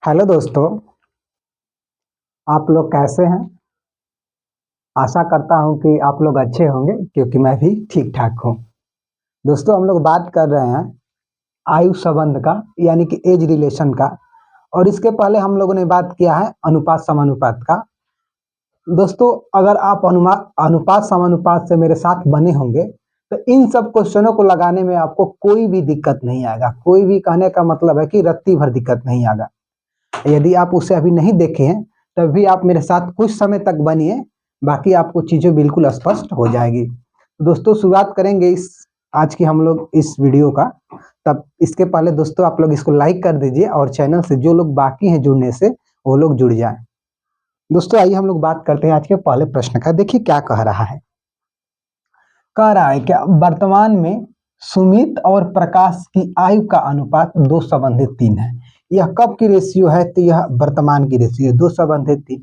Hello दोस्तों, आप लोग कैसे हैं? आशा करता हूं कि आप लोग अच्छे होंगे क्योंकि मैं भी ठीक ठाक हूं। दोस्तों, हम लोग बात कर रहे हैं आयु संबंध का, यानी कि एज रिलेशन का। और इसके पहले हम लोगों ने बात किया है अनुपात समानुपात का। दोस्तों, अगर आप अनुपात समानुपात से मेरे साथ बने होंगे तो इन सब क्वेश्चनों को लगाने में आपको कोई भी दिक्कत नहीं आएगा। कोई भी, कहने का मतलब है कि रत्ती भर दिक्कत नहीं आएगा। यदि आप उसे अभी नहीं देखे हैं तब भी आप मेरे साथ कुछ समय तक बनिए, बाकी आपको चीजें बिल्कुल स्पष्ट हो जाएगी। दोस्तों, शुरुआत करेंगे इस आज की हम लोग इस वीडियो का। तब इसके पहले दोस्तों आप लोग इसको लाइक कर दीजिए और चैनल से जो लोग बाकी हैं जुड़ने से वो लोग जुड़ जाएं। दोस्तों, आइए हम लोग बात करते हैं आज के पहले प्रश्न का। देखिए क्या कह रहा है। कह रहा है क्या वर्तमान में सुमित और प्रकाश की आयु का अनुपात 2:3 है। यह कब की रेशियो है? तो यह वर्तमान की रेशियो 2:3।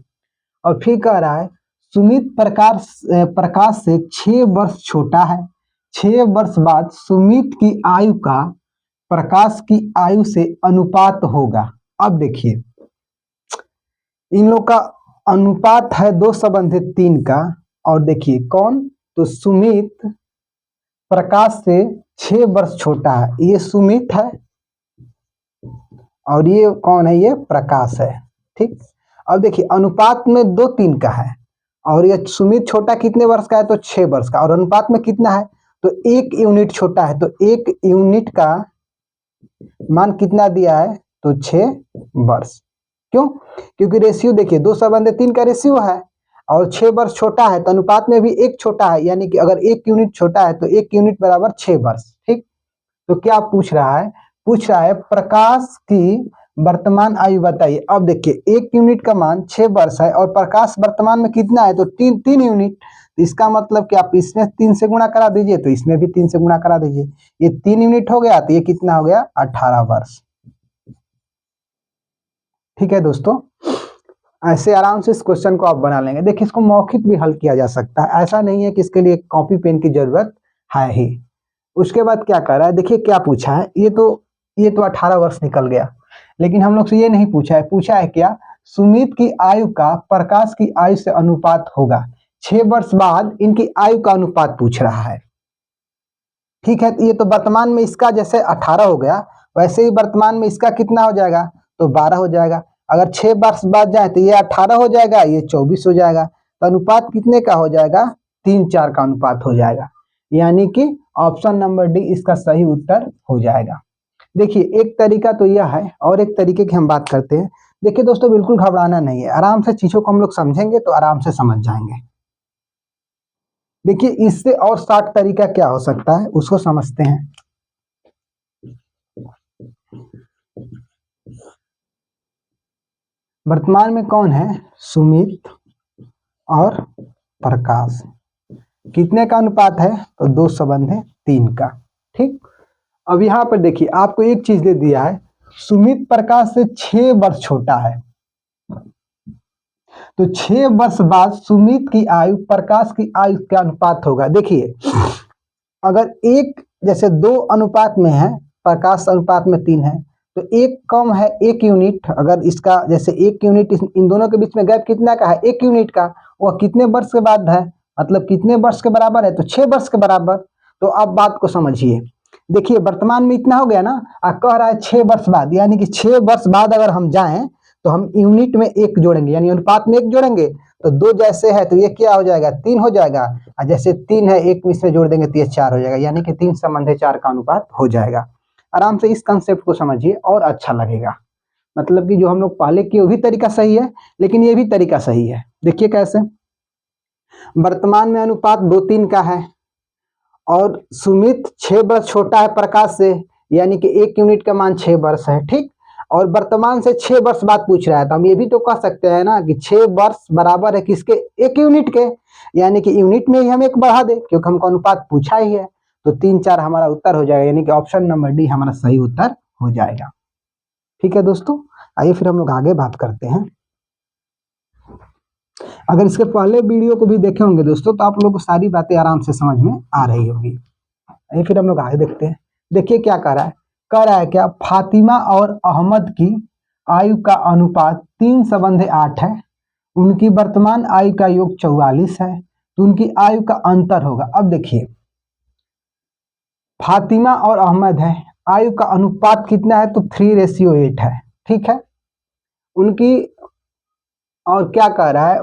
और फिर कह रहा है सुमित प्रकाश से 6 वर्ष छोटा है। 6 वर्ष बाद सुमित की आयु का प्रकाश की आयु से अनुपात होगा। अब देखिए, इन लोग का अनुपात है 2:3 का। और देखिए कौन, तो सुमित प्रकाश से 6 वर्ष छोटा है। ये सुमित है और ये कौन है? ये प्रकाश है। ठीक। अब देखिए अनुपात में 2:3 का है और ये सुमित छोटा कितने वर्ष का है? तो 6 वर्ष का। और अनुपात में कितना है? तो 1 यूनिट छोटा है। तो 1 यूनिट का मान कितना दिया है? तो 6 वर्ष। क्यों? क्योंकि रेशियो देखिए 2:3 का रेशियो है और 6 वर्ष छोटा है, तो अनुपात में भी 1 छोटा है, यानी कि अगर 1 यूनिट छोटा है तो 1 यूनिट बराबर 6 वर्ष। ठीक। तो क्या पूछ रहा है? पूछ रहा है प्रकाश की वर्तमान आयु बताइए। अब देखिए 1 यूनिट का मान 6 वर्ष है और प्रकाश वर्तमान में कितना है? तो 3 यूनिट। तो इसका मतलब कि आप इसमें 3 से गुणा करा दीजिए, तो इसमें भी 3 से गुणा करा दीजिए। ये 3 यूनिट हो गया, तो ये कितना हो गया? 18 वर्ष। ठीक है दोस्तों, ऐसे आराम से इस क्वेश्चन को आप बना लेंगे। देखिए इसको मौखिक भी हल किया जा सकता है, ऐसा नहीं है कि इसके लिए कॉपी पेन की जरूरत है ही। उसके बाद क्या कर रहा है? देखिए क्या पूछा है। ये तो 18 वर्ष निकल गया, लेकिन हम लोग से ये नहीं पूछा है। पूछा है क्या सुमित की आयु का प्रकाश की आयु से अनुपात होगा। 6 वर्ष बाद इनकी आयु का अनुपात पूछ रहा है। ठीक है, ये तो वर्तमान में इसका जैसे 18 हो गया, वैसे ही वर्तमान में इसका कितना हो जाएगा? तो 12 हो जाएगा। अगर 6 वर्ष बाद जाए तो ये 18 हो जाएगा, ये 24 हो जाएगा। तो अनुपात कितने का हो जाएगा? 3:4 का अनुपात हो जाएगा, यानी कि ऑप्शन नंबर डी इसका सही उत्तर हो जाएगा। देखिए एक तरीका तो यह है और एक तरीके की हम बात करते हैं। देखिए दोस्तों, बिल्कुल घबराना नहीं है, आराम से चीजों को हम लोग समझेंगे तो आराम से समझ जाएंगे। देखिए इससे और 60 तरीका क्या हो सकता है उसको समझते हैं। वर्तमान में कौन है? सुमित और प्रकाश। कितने का अनुपात है? तो 2:3 का। ठीक। अब यहाँ पर देखिए आपको एक चीज दे दिया है, सुमित प्रकाश से 6 वर्ष छोटा है। तो 6 वर्ष बाद सुमित की आयु प्रकाश की आयु का अनुपात होगा। देखिए अगर एक जैसे 2 अनुपात में है, प्रकाश अनुपात में 3 है, तो एक कम है 1 यूनिट। अगर इसका जैसे 1 यूनिट इन दोनों के बीच में गैप कितना का है? 1 यूनिट का। वह कितने वर्ष के बाद है? मतलब कितने वर्ष के बराबर है? तो 6 वर्ष के बराबर। तो अब बात को समझिए। देखिए वर्तमान में इतना हो गया ना, कह रहा है 6 वर्ष बाद, यानी कि 6 वर्ष बाद अगर हम जाएं तो हम यूनिट में 1 जोड़ेंगे, यानी अनुपात में 1 जोड़ेंगे। तो 2 जैसे है तो ये क्या हो जाएगा? 3 हो जाएगा। और जैसे 3 है 1 में इसमें जोड़ देंगे तो ये 4 हो जाएगा, यानी कि 3:4 का अनुपात हो जाएगा। आराम से इस कंसेप्ट को समझिए और अच्छा लगेगा। मतलब कि जो हम लोग पहले किए वो भी तरीका सही है, लेकिन ये भी तरीका सही है। देखिए कैसे। वर्तमान में अनुपात 2:3 का है और सुमित 6 वर्ष छोटा है प्रकाश से, यानी कि 1 यूनिट का मान 6 वर्ष है। ठीक। और वर्तमान से 6 वर्ष बाद पूछ रहा है, तो हम ये भी तो कह सकते हैं ना कि 6 वर्ष बराबर है किसके? 1 यूनिट के, यानी कि यूनिट में ही हम 1 बढ़ा दे क्योंकि हमको अनुपात पूछा ही है। तो 3:4 हमारा उत्तर हो जाएगा, यानी कि ऑप्शन नंबर डी हमारा सही उत्तर हो जाएगा। ठीक है दोस्तों, आइए फिर हम लोग आगे बात करते हैं। अगर इसके पहले वीडियो को भी देखे होंगे दोस्तों तो आप लोग को सारी बातें आराम से समझ में आ रही होगी। आइए फिर हम लोग आगे देखते हैं। देखिए क्या कह रहा है। कह रहा है क्या फातिमा और अहमद की आयु का अनुपात 3:8 है, उनकी वर्तमान आयु का योग 44 है, तो उनकी आयु का अंतर होगा। अब देखिए फातिमा और अहमद है, आयु का अनुपात कितना है तो 3:8 है, ठीक है। उनकी और क्या कह रहा है,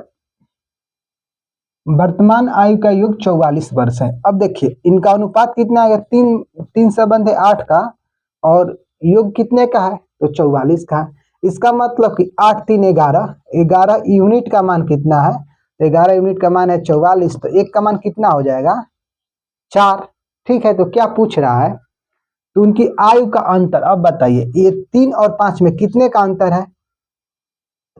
वर्तमान आयु का योग 44 वर्ष है। अब देखिए इनका अनुपात कितना है, 3:8 का, और योग कितने का है तो 44 का है। इसका मतलब कि 8 3 11, 11 यूनिट का मान कितना है तो 11 यूनिट का मान है 44, तो एक का मान कितना हो जाएगा 4, ठीक है। तो क्या पूछ रहा है, तो उनकी आयु का अंतर। अब बताइए ये 3 और 5 में कितने का अंतर है,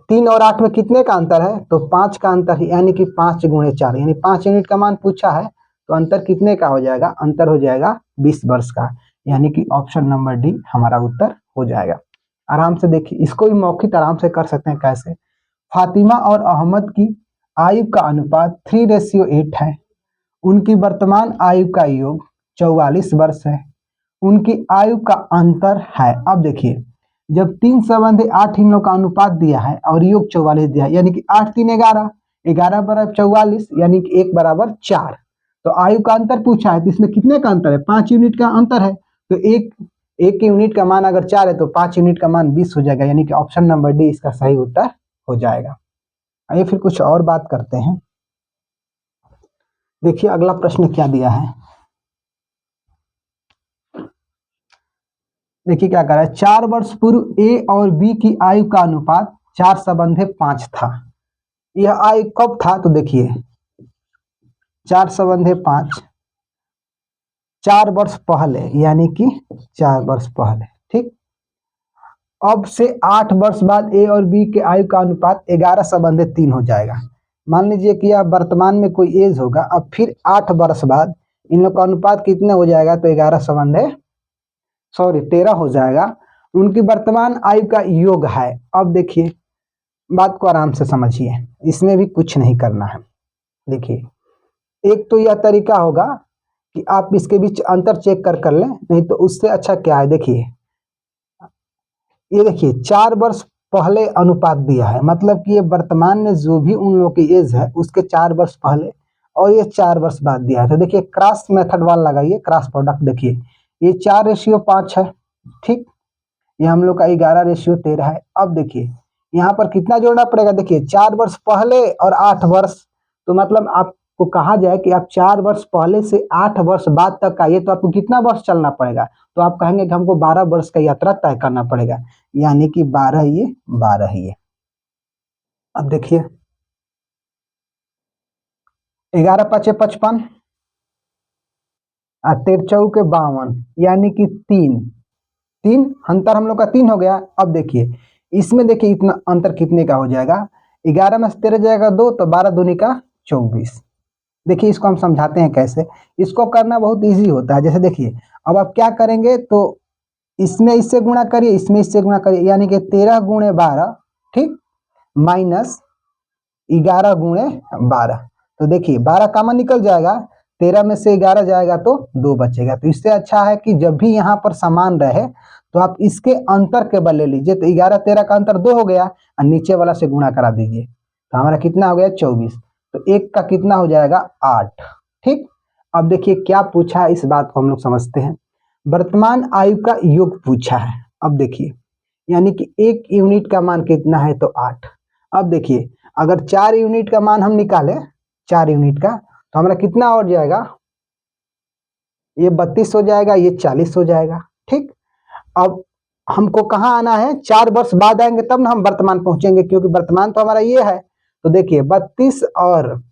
3 और 8 में कितने का अंतर है तो 5 का अंतर है, यानी कि 5 × 4 यानी 5 यूनिट का मान पूछा है, तो अंतर कितने का हो जाएगा, अंतर हो जाएगा 20 वर्ष का, यानी कि ऑप्शन नंबर डी हमारा उत्तर हो जाएगा। आराम से देखिए, इसको भी मौखिक आराम से कर सकते हैं। कैसे, फातिमा और अहमद की आयु का अनुपात 3:8 है, उनकी वर्तमान आयु का योग 44 वर्ष है, उनकी आयु का अंतर है। अब देखिए जब 3:8 इन लोग का अनुपात दिया है और योग 44 दिया है, यानी कि 8 3 11, 11 बराबर 44, यानी कि 1 बराबर 4, तो आयु का अंतर पूछा है, तो इसमें कितने का अंतर है 5 यूनिट का अंतर है, तो एक यूनिट का मान अगर 4 है तो 5 यूनिट का मान 20 हो जाएगा, यानी कि ऑप्शन नंबर डी इसका सही उत्तर हो जाएगा। आइए फिर कुछ और बात करते हैं। देखिए अगला प्रश्न क्या दिया है, देखिए क्या कर रहा है, 4 वर्ष पूर्व ए और बी की आयु का अनुपात 4:5 था। यह आयु कब था तो देखिए 4:5 4 वर्ष पहले, यानी कि 4 वर्ष पहले, ठीक। अब से 8 वर्ष बाद ए और बी के आयु का अनुपात 11:3 हो जाएगा। मान लीजिए कि अब वर्तमान में कोई एज होगा, अब फिर 8 वर्ष बाद इन लोग का अनुपात कितने हो जाएगा तो 13 हो जाएगा। उनकी वर्तमान आयु का योग है। अब देखिए बात को आराम से समझिए, इसमें भी कुछ नहीं करना है। देखिए एक तो यह तरीका होगा कि आप इसके बीच अंतर चेक कर लें, नहीं तो उससे अच्छा क्या है, देखिए ये देखिए 4 वर्ष पहले अनुपात दिया है, मतलब कि ये वर्तमान में जो भी उन लोगों की एज है उसके 4 वर्ष पहले, और ये 4 वर्ष बाद दिया है। तो देखिए क्रॉस मेथड वाला लगाइए, क्रॉस प्रोडक्ट, देखिए ये 4:5 है, ठीक। ये हम लोग का 11:13 है। अब देखिए यहाँ पर कितना जोड़ना पड़ेगा, देखिए 4 वर्ष पहले और 8 वर्ष, तो मतलब आपको कहा जाए कि आप 4 वर्ष पहले से 8 वर्ष बाद तक आइए, तो आपको कितना वर्ष चलना पड़ेगा, तो आप कहेंगे कि हमको 12 वर्ष का यात्रा तय करना पड़ेगा, यानी कि 12 ये। अब देखिए 11 × 5 = 55, 13 × 4 = 52, यानी कि 3 अंतर हम लोग का 3 हो गया। अब देखिए इसमें देखिए इतना अंतर कितने का हो जाएगा, 11 में से 13 जाएगा 2, तो 12 दूनी का 24। देखिए इसको हम समझाते हैं कैसे, इसको करना बहुत इजी होता है। जैसे देखिए अब आप क्या करेंगे, तो इसमें इससे गुणा करिए, इसमें इससे गुणा करिए, यानी कि 13 × 12, ठीक, माइनस 11 × 12, तो देखिए 12 कॉमन निकल जाएगा, 13 में से 11 जाएगा तो 2 बचेगा। तो इससे अच्छा है कि जब भी यहाँ पर समान रहे तो आप इसके अंतर के बल ले लीजिए, तो 11 13 का अंतर 2 हो गया, और नीचे वाला से गुणा करा दीजिए, तो हमारा कितना हो गया 24, तो 1 का कितना हो जाएगा 8, ठीक। अब देखिए क्या पूछा है, इस बात को हम लोग समझते हैं। वर्तमान आयु का योग पूछा है। अब देखिए यानी कि 1 यूनिट का मान कितना है तो 8। अब देखिए अगर 4 यूनिट का मान हम निकालें, 4 यूनिट का, तो हमारा कितना और जाएगा, ये 32 हो जाएगा, ये 40 हो जाएगा, ठीक। अब हमको कहाँ आना है, 4 वर्ष बाद आएंगे तब ना हम वर्तमान पहुंचेंगे, क्योंकि वर्तमान तो हमारा ये है। तो देखिए 32 और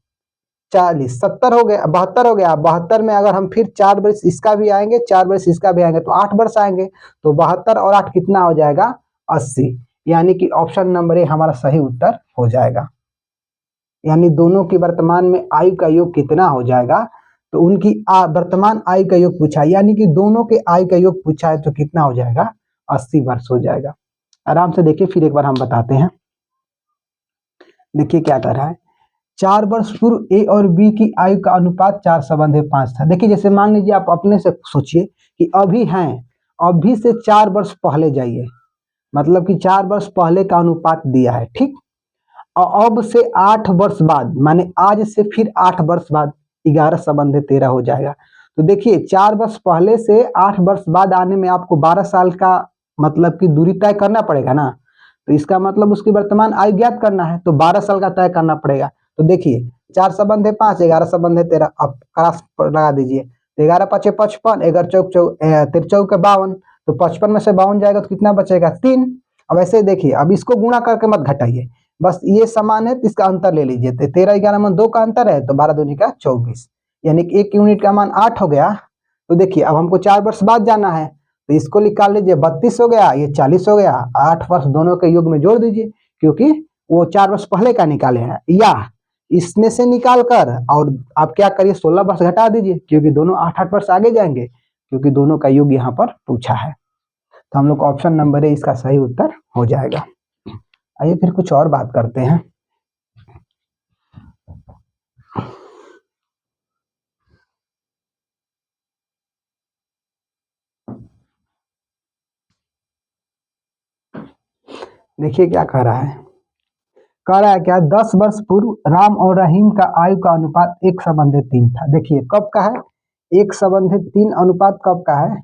40 70 हो गया, 72 हो गया। 72 में अगर हम फिर 4 वर्ष इसका भी आएंगे, 4 वर्ष इसका भी आएंगे, तो 8 वर्ष आएंगे, तो 72 और 8 कितना हो जाएगा 80, यानी कि ऑप्शन नंबर ए हमारा सही उत्तर हो जाएगा। यानी दोनों की वर्तमान में आयु का योग कितना हो जाएगा, तो उनकी वर्तमान आयु का योग पूछा, यानी कि दोनों के आयु का योग पूछा है, तो कितना हो जाएगा 80 वर्ष हो जाएगा। आराम से देखिए, फिर एक बार हम बताते हैं। देखिए क्या कर रहा है, 4 वर्ष पूर्व ए और बी की आयु का अनुपात 4:5 था। देखिए जैसे मान लीजिए आप अपने से सोचिए कि अभी हैं, अभी से 4 वर्ष पहले जाइए, मतलब कि 4 वर्ष पहले का अनुपात दिया है, ठीक। और अब से 8 वर्ष बाद, माने आज से फिर 8 वर्ष बाद 11 संबंध 13 हो जाएगा। तो देखिए 4 वर्ष पहले से 8 वर्ष बाद आने में आपको 12 साल का मतलब कि दूरी तय करना पड़ेगा ना। तो इसका मतलब उसकी वर्तमान आयु ज्ञात करना है, तो 12 साल का तय करना पड़ेगा। तो देखिए 4 संबंध है 5, 11 संबंध है 13, अब क्रॉस लगा दीजिए। 11 5 55, 11 चौक 13 चौक 52, तो 55 में से 52 जाएगा तो कितना बचेगा 3। अब ऐसे देखिए, अब इसको गुणा करके मत घटाइए, बस ये समान है तो इसका अंतर ले लीजिए। 13 11 में 2 का अंतर है, तो 12 दूनी का 24, यानी कि 1 यूनिट का मान 8 हो गया। तो देखिए अब हमको 4 वर्ष बाद जाना है, तो इसको निकाल लीजिए, 32 हो गया, ये 40 हो गया। 8 वर्ष दोनों के योग में जोड़ दीजिए, क्योंकि वो 4 वर्ष पहले का निकाले हैं। या इसमें से निकाल कर और आप क्या करिए 16 वर्ष घटा दीजिए, क्योंकि दोनों 8 वर्ष आगे जाएंगे, क्योंकि दोनों का योग यहाँ पर पूछा है। तो हम लोग ऑप्शन नंबर ए इसका सही उत्तर हो जाएगा। आइए फिर कुछ और बात करते हैं। देखिए क्या कह रहा है, क्या 10 वर्ष पूर्व राम और रहीम का आयु का अनुपात 1:3 था। देखिए कब का है, 1:3 अनुपात कब का है,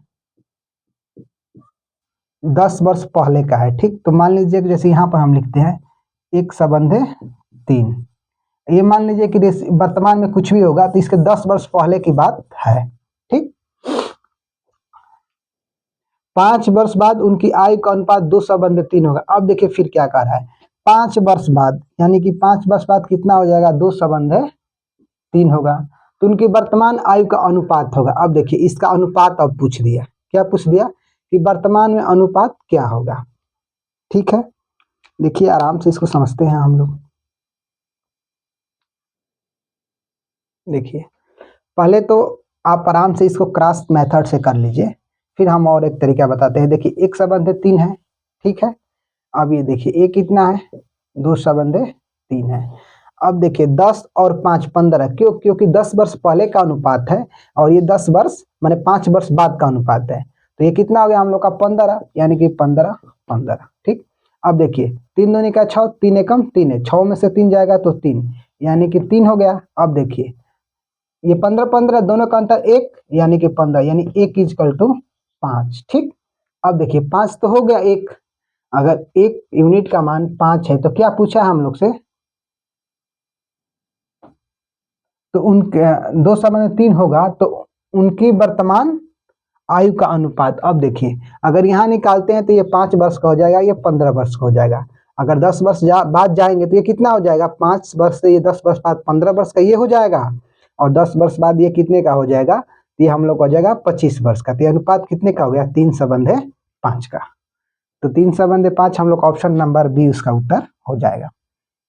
10 वर्ष पहले का है, ठीक। तो मान लीजिए कि जैसे यहाँ पर हम लिखते हैं 1:3, ये मान लीजिए कि वर्तमान में कुछ भी होगा तो इसके 10 वर्ष पहले की बात है, ठीक। 5 वर्ष बाद उनकी आयु का अनुपात 2:3 होगा। अब देखिए फिर क्या कह रहा है, 5 वर्ष बाद, यानी कि 5 वर्ष बाद कितना हो जाएगा, 2:3 होगा, तो उनकी वर्तमान आयु का अनुपात होगा। अब देखिए इसका अनुपात अब पूछ दिया, क्या पूछ दिया कि वर्तमान में अनुपात क्या होगा, ठीक है। देखिए आराम से इसको समझते हैं हम लोग। देखिए पहले तो आप आराम से इसको क्रॉस मेथड से कर लीजिए, फिर हम और एक तरीका बताते हैं। देखिए 1:3 है, ठीक है। अब ये देखिए एक कितना है, 2:3 है। अब देखिए 10 और 5 15, क्योंकि 10 वर्ष पहले का अनुपात है और ये 10 वर्ष माने 5 वर्ष बाद का अनुपात है, तो ये कितना हो गया हम लोग का 15, यानी कि 15 15, ठीक। अब देखिए 3 दूनी का 6, 3 एकम 3 है, 6 में से 3 जाएगा तो 3, यानी कि 3 हो गया। अब देखिए ये 15 15 दोनों का अंतर 1, यानी कि 15, यानी 1 = 5, ठीक। अब देखिए 5 तो हो गया 1, अगर 1 यूनिट का मान 5 है तो क्या पूछा है हम लोग से, तो उनके 2:3 होगा, तो उनकी वर्तमान आयु का अनुपात। अब देखिए अगर यहाँ निकालते हैं तो ये 5 वर्ष का हो जाएगा, ये 15 वर्ष का हो जाएगा। अगर 10 वर्ष बाद जाएंगे तो ये कितना हो जाएगा, 5 वर्ष से ये 10 वर्ष बाद 15 वर्ष का ये हो जाएगा, और 10 वर्ष बाद ये कितने का हो जाएगा, तो ये हम लोग हो जाएगा 25 वर्ष का। तो ये अनुपात कितने का हो गया, 3:5 का। तो 3:5 हम लोग ऑप्शन नंबर बी उसका उत्तर हो जाएगा।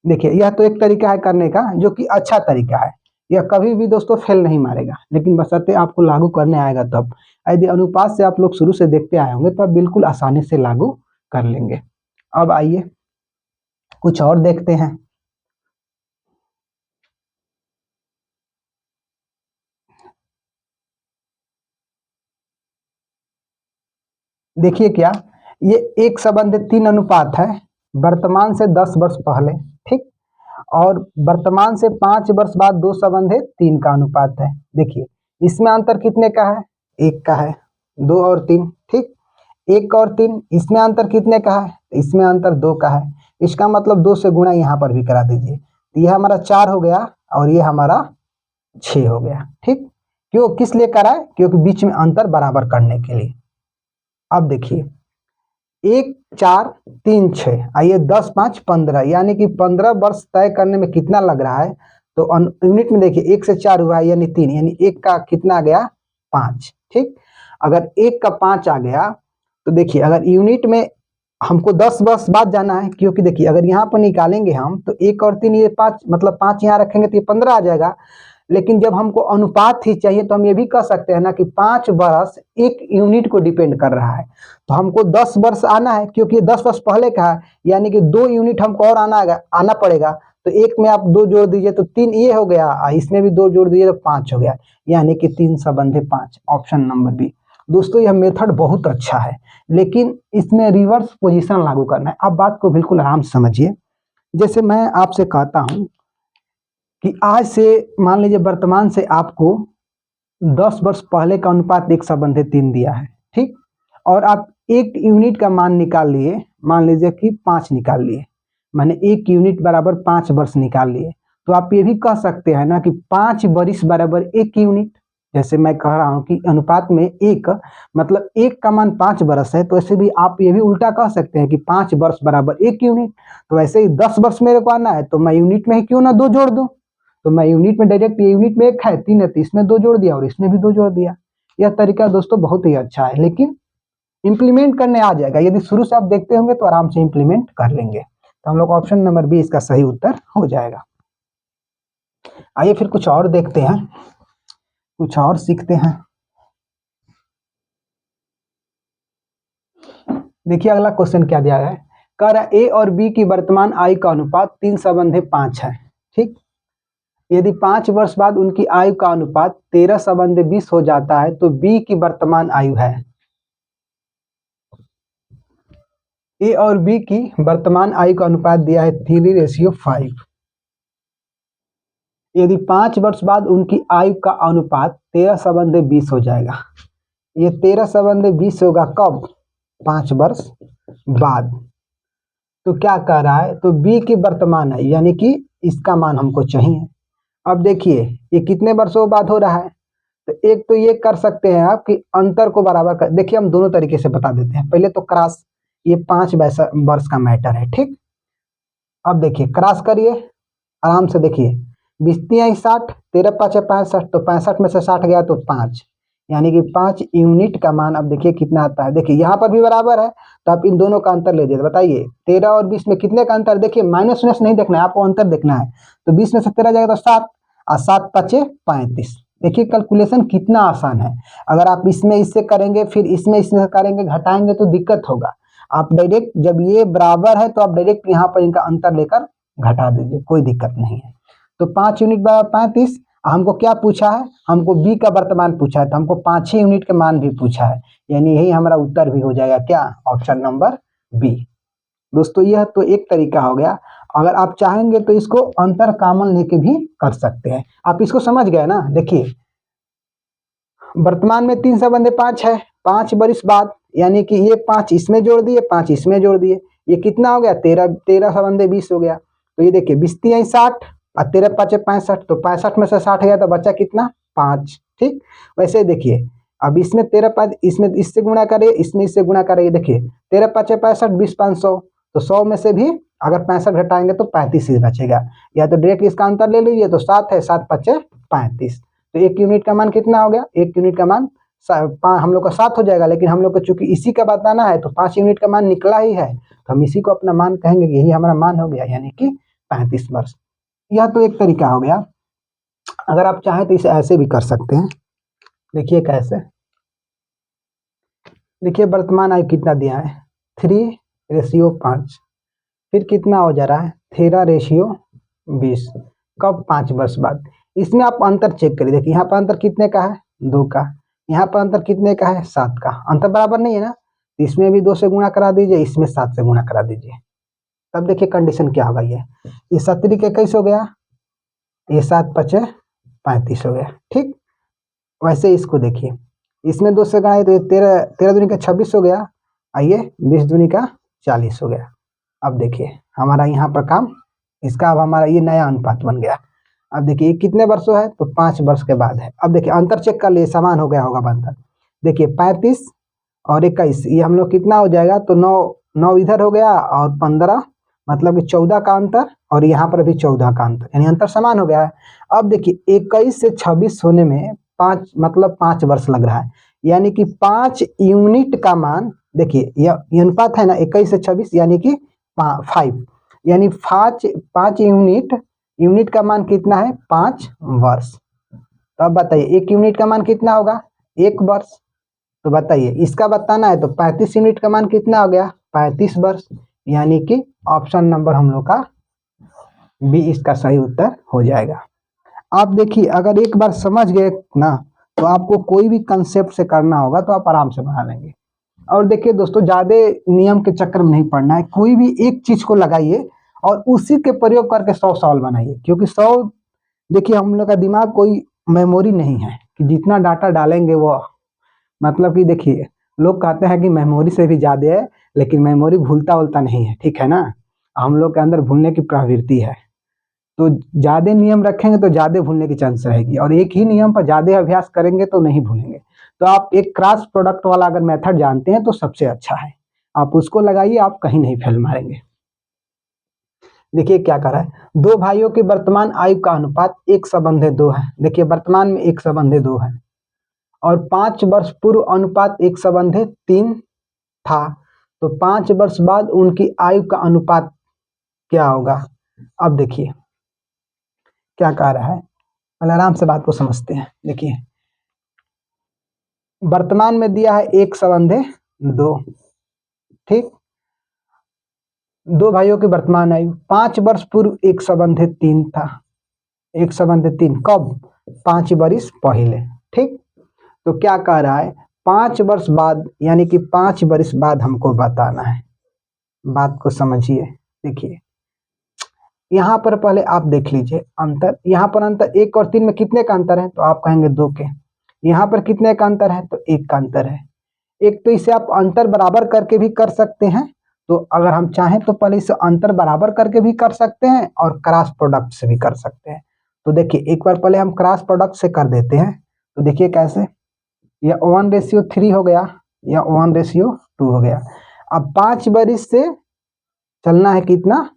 देखिए यह तो एक तरीका है करने का, जो कि अच्छा तरीका है, यह कभी भी दोस्तों फेल नहीं मारेगा, लेकिन बशर्ते आपको लागू करने आएगा तब। यदि अनुपात से आप लोग शुरू से देखते आए होंगे तो आप बिल्कुल आसानी से लागू कर लेंगे। अब आइए कुछ और देखते हैं। देखिए क्या, ये 1:3 अनुपात है वर्तमान से 10 वर्ष पहले, ठीक। और वर्तमान से 5 वर्ष बाद 2:3 का अनुपात है। देखिए इसमें अंतर कितने का है, 1 का है, 2 और 3, ठीक। 1 और 3, इसमें अंतर कितने का है, इसमें अंतर 2 का है। इसका मतलब 2 से गुणा यहाँ पर भी करा दीजिए, तो यह हमारा 4 हो गया और ये हमारा 6 हो गया, ठीक। क्यों, किस लिए करा है, क्योंकि बीच में अंतर बराबर करने के लिए। अब देखिए 1 4 3 6, आइए 10 5 15, यानी कि 15 वर्ष तय करने में कितना लग रहा है, तो यूनिट में देखिए 1 से 4 हुआ है, यानी 3, यानी 1 का कितना आ गया 5, ठीक। अगर 1 का 5 आ गया तो देखिए अगर यूनिट में हमको 10 वर्ष बाद जाना है, क्योंकि देखिए अगर यहाँ पर निकालेंगे हम तो 1 और 3 ये 5, मतलब 5 यहाँ रखेंगे तो ये 15 आ जाएगा। लेकिन जब हमको अनुपात ही चाहिए तो हम ये भी कह सकते हैं ना कि 5 वर्ष 1 यूनिट को डिपेंड कर रहा है, तो हमको 10 वर्ष आना है, क्योंकि ये 10 वर्ष पहले का है, यानी कि 2 यूनिट हमको और आना पड़ेगा। तो 1 में आप 2 जोड़ दीजिए तो 3 ये हो गया, इसमें भी 2 जोड़ दीजिए तो 5 हो गया, यानी कि 3:5, ऑप्शन नंबर बी। दोस्तों यह मेथड बहुत अच्छा है, लेकिन इसमें रिवर्स पोजीशन लागू करना है। आप बात को बिल्कुल आराम से समझिए। जैसे मैं आपसे कहता हूं कि आज से मान लीजिए वर्तमान से आपको 10 वर्ष पहले का अनुपात 1/3 दिया है, ठीक, और आप 1 यूनिट का मान निकाल लिए, मान लीजिए कि 5 निकाल लिए, माने 1 यूनिट बराबर 5 वर्ष निकाल लिए, तो आप ये भी कह सकते हैं ना कि 5 वर्ष बराबर 1 यूनिट। जैसे मैं कह रहा हूं कि अनुपात में 1 मतलब 1 का मान 5 वर्ष है, तो ऐसे भी आप ये भी उल्टा कह सकते हैं कि 5 वर्ष बराबर 1 यूनिट। तो ऐसे ही 10 वर्ष मेरे को आना है तो मैं यूनिट में ही क्यों ना 2 जोड़ दूं, तो मैं यूनिट में डायरेक्ट, यूनिट में 1 है, 3 है, तो इसमें 2 जोड़ दिया और इसमें भी 2 जोड़ दिया। यह तरीका दोस्तों बहुत ही अच्छा है, लेकिन इंप्लीमेंट करने आ जाएगा। यदि शुरू से आप देखते होंगे तो आराम से इंप्लीमेंट कर लेंगे। तो हम लोग ऑप्शन नंबर बी इसका सही उत्तर हो जाएगा। आइए फिर कुछ और देखते हैं, कुछ और सीखते हैं। देखिए अगला क्वेश्चन क्या दिया है, कह रहा ए और बी की वर्तमान आयु का अनुपात 3/5 है, ठीक। यदि 5 वर्ष बाद उनकी आयु का अनुपात 13/20 हो जाता है तो बी की वर्तमान आयु है। ए और बी की वर्तमान आयु का अनुपात दिया है 3:5। यदि 5 वर्ष बाद उनकी आयु का अनुपात 13/20 हो जाएगा। ये 13/20 होगा कब? 5 वर्ष बाद। तो क्या कह रहा है, तो बी की वर्तमान है, यानी कि इसका मान हमको चाहिए। अब देखिए ये कितने वर्षों बाद हो रहा है, तो एक तो ये कर सकते हैं आप कि अंतर को बराबर कर, देखिए हम दोनों तरीके से बता देते हैं। पहले तो क्रॉस, ये 5 वर्ष का मैटर है, ठीक। अब देखिए क्रॉस करिए आराम से, देखिए 20×60, 13×5 65, तो 65 में से 60 गया तो 5, यानी कि 5 यूनिट का मान अब देखिए कितना आता है। देखिए यहाँ पर भी बराबर है, तो आप इन दोनों का अंतर ले लीजिए। बताइए 13 और 20 में कितने का अंतर, देखिए माइनस माइनस नहीं देखना है, आपको अंतर देखना है। तो 20 में से 13 जाएगा तो 7, और 7 5 35। देखिए कैलकुलेशन कितना आसान है। अगर आप इसमें इससे करेंगे, फिर इसमें इसमें करेंगे, घटाएंगे तो दिक्कत होगा। आप डायरेक्ट जब ये बराबर है तो आप डायरेक्ट यहाँ पर इनका अंतर लेकर घटा दीजिए, कोई दिक्कत नहीं है। तो 5 यूनिट बराबर 35। हमको क्या पूछा है, हमको बी का वर्तमान पूछा है, तो हमको 5 यूनिट के मान भी पूछा है, यानी यही हमारा उत्तर भी हो जाएगा क्या, ऑप्शन नंबर बी। दोस्तों यह तो एक तरीका हो गया। अगर आप चाहेंगे तो इसको अंतर कॉमन लेके भी कर सकते हैं। आप इसको समझ गए ना। देखिए वर्तमान में 3/5 है, 5 वर्ष बाद, यानी कि ये 5 इसमें जोड़ दिए, 5 इसमें जोड़ दिए, ये कितना हो गया, 13/20 हो गया। तो ये देखिए 20×60 और 13×5 65, तो 65 में से 60 गया तो बचा कितना, 5, ठीक। वैसे देखिए अब इसमें 13×5, इसमें इससे गुणा करिए, इसमें इससे गुणा करिए। देखिए 13×5 65, 20×500, तो 100 में से भी अगर 65 घटाएंगे तो 35 ही बचेगा। या तो डायरेक्ट इसका अंतर ले लीजिए, तो 7 है, 7×5 35। तो 1 यूनिट का मान कितना हो गया, 1 यूनिट का मान हम लोग का 7 हो जाएगा, लेकिन हम लोग को चूंकि इसी का बताना है तो 5 यूनिट का मान निकला ही है, तो हम इसी को अपना मान कहेंगे कि यही हमारा मान हो गया, यानी कि 35 वर्ष। यह तो एक तरीका हो गया। अगर आप चाहें तो इसे ऐसे भी कर सकते हैं। देखिए कैसे, देखिए वर्तमान आयु कितना दिया है, 3:5, फिर कितना हो जा रहा है, 13:20, कब, 5 वर्ष बाद। इसमें आप अंतर चेक करिए। देखिए यहाँ पर अंतर कितने का है, 2 का, यहाँ पर अंतर कितने का है, 7 का। अंतर बराबर नहीं है ना, इसमें भी 2 से गुणा करा दीजिए, इसमें 7 से गुणा करा दीजिए। तब देखिए कंडीशन क्या होगा, ये 70 के 21 हो गया, ये 7×5 35 हो गया, ठीक। वैसे इसको देखिए, इसमें 2 से गुणा तो ये 13 दूनी का 26 हो गया, आइए 20 दूनी का 40 हो गया। अब देखिए हमारा यहाँ पर काम, इसका अब हमारा ये नया अनुपात बन गया। अब देखिए कितने वर्षों है, तो 5 वर्ष के बाद है। अब देखिए अंतर चेक कर लिए, समान हो गया होगा अंतर। देखिए 35 और 21, ये हम लोग कितना हो जाएगा, तो 9 इधर हो गया और 15, मतलब कि 14 का अंतर, और यहाँ पर भी 14 का अंतर, यानी अंतर समान हो गया है। अब देखिए 21 से 26 होने में 5 मतलब 5 वर्ष लग रहा है, यानी कि 5 यूनिट का मान, देखिए यह अनुपात है ना 21 से 26, यानी कि 5, यानी 5 यूनिट का मान कितना है, 5 वर्ष। तो अब बताइए 1 यूनिट का मान कितना होगा, 1 वर्ष। तो बताइए इसका बताना है, तो 35 यूनिट का मान कितना हो गया, 35 वर्ष, यानी कि ऑप्शन नंबर हम लोग का बी इसका सही उत्तर हो जाएगा। आप देखिए अगर एक बार समझ गए ना, तो आपको कोई भी कंसेप्ट से करना होगा तो आप आराम से बना लेंगे। और देखिए दोस्तों, ज़्यादा नियम के चक्कर में नहीं पड़ना है, कोई भी एक चीज़ को लगाइए और उसी के प्रयोग करके 100 सवाल बनाइए, क्योंकि 100, देखिए हम लोग का दिमाग कोई मेमोरी नहीं है कि जितना डाटा डालेंगे वो, मतलब कि देखिए लोग कहते हैं कि मेमोरी से भी ज़्यादा है, लेकिन मेमोरी भूलता उलता नहीं है, ठीक है ना। हम लोग के अंदर भूलने की प्रवृत्ति है, तो ज़्यादा नियम रखेंगे तो ज़्यादा भूलने की चांस रहेगी, और एक ही नियम पर ज़्यादा अभ्यास करेंगे तो नहीं भूलेंगे। तो आप एक क्रॉस प्रोडक्ट वाला अगर मेथड जानते हैं तो सबसे अच्छा है, आप उसको लगाइए, आप कहीं नहीं फेल मारेंगे। देखिए क्या कर रहा है, दो भाइयों की वर्तमान आयु का अनुपात 1:2 है। देखिए वर्तमान में 1:2 है, और 5 वर्ष पूर्व अनुपात 1:3 था, तो 5 वर्ष बाद उनकी आयु का अनुपात क्या होगा। अब देखिए क्या कह रहा है, पहले आराम से बात को समझते हैं। देखिए वर्तमान में दिया है 1:2, ठीक। दो भाइयों की वर्तमान आयु 5 वर्ष पूर्व 1:3 था, 1:3 कब, 5 वर्ष पहले, ठीक। तो क्या कह रहा है, 5 वर्ष बाद, यानी कि 5 वर्ष बाद हमको बताना है। बात को समझिए। देखिए यहाँ पर पहले आप देख लीजिए अंतर, यहाँ पर अंतर 1 और 3 में कितने का अंतर है, तो आप कहेंगे 2 के। यहाँ पर कितने का अंतर है, तो 1 का अंतर है। एक तो इसे आप अंतर बराबर करके भी कर सकते हैं, तो अगर हम चाहें तो पहले इसे अंतर बराबर करके भी कर सकते हैं और क्रॉस प्रोडक्ट से भी कर सकते हैं। तो देखिए एक बार पहले हम क्रॉस प्रोडक्ट से कर देते हैं, तो देखिए कैसे, यह 1:3 हो गया, या 1:2 हो गया। अब 5 वर्ष से चलना है कितना,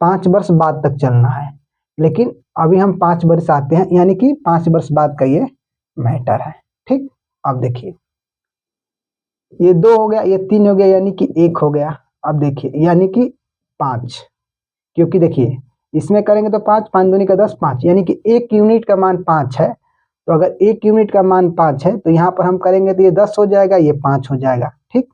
5 वर्ष बाद तक चलना है, लेकिन अभी हम 5 वर्ष आते हैं, यानी कि 5 वर्ष बाद का ये मैटर है, ठीक। अब देखिए ये 2 हो गया, ये 3 हो गया, यानी कि 1 हो गया। अब देखिए यानी कि 5, क्योंकि देखिए इसमें करेंगे तो 5, 5 दूनी का 10, 5, यानी कि 1 यूनिट का मान 5 है। तो अगर 1 यूनिट का मान 5 है तो यहाँ पर हम करेंगे तो ये 10 हो जाएगा, ये 5 हो जाएगा, ठीक।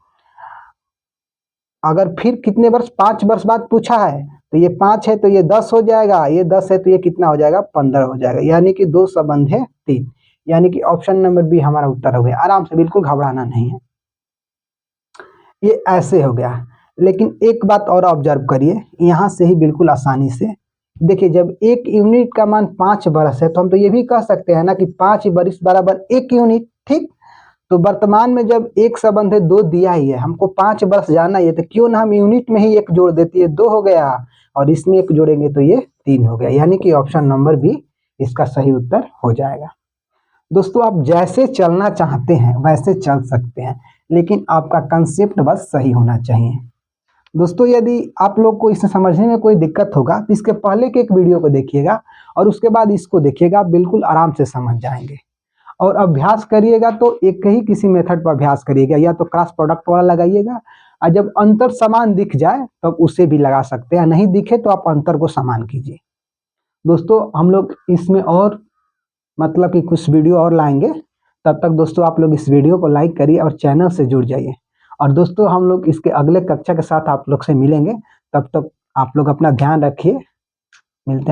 अगर फिर कितने वर्ष, 5 वर्ष बाद पूछा है, तो ये 5 है तो ये 10 हो जाएगा, ये 10 है तो ये कितना हो जाएगा, 15 हो जाएगा, यानी कि 2:3, यानी कि ऑप्शन नंबर बी हमारा उत्तर हो गया। आराम से, बिल्कुल घबराना नहीं है। ये ऐसे हो गया, लेकिन एक बात और ऑब्जर्व करिए, यहाँ से ही बिल्कुल आसानी से देखिए, जब 1 यूनिट का मान 5 वर्ष है तो हम तो ये भी कह सकते हैं ना कि 5 वर्ष बराबर 1 यूनिट, ठीक। तो वर्तमान में जब 1:2 दिया ही है, हमको 5 वर्ष जाना ही है, तो क्यों ना हम यूनिट में ही 1 जोड़ देती है, 2 हो गया, और इसमें 1 जोड़ेंगे तो ये 3 हो गया, यानी कि ऑप्शन नंबर बी इसका सही उत्तर हो जाएगा। दोस्तों आप जैसे चलना चाहते हैं वैसे चल सकते हैं, लेकिन आपका कंसेप्ट बस सही होना चाहिए। दोस्तों यदि आप लोग को इसे समझने में कोई दिक्कत होगा तो इसके पहले के एक वीडियो को देखिएगा और उसके बाद इसको देखिएगा, आप बिल्कुल आराम से समझ जाएंगे। और अभ्यास करिएगा तो एक ही किसी मेथड पर अभ्यास करिएगा, या तो क्रॉस प्रोडक्ट वाला लगाइएगा, और जब अंतर समान दिख जाए तब उसे भी लगा सकते हैं, नहीं दिखे तो आप अंतर को समान कीजिए। दोस्तों हम लोग इसमें और मतलब कि कुछ वीडियो और लाएंगे, तब तक दोस्तों आप लोग इस वीडियो को लाइक करिए और चैनल से जुड़ जाइए। और दोस्तों हम लोग इसके अगले कक्षा के साथ आप लोग से मिलेंगे, तब तक आप लोग अपना ध्यान रखिए, मिलते हैं।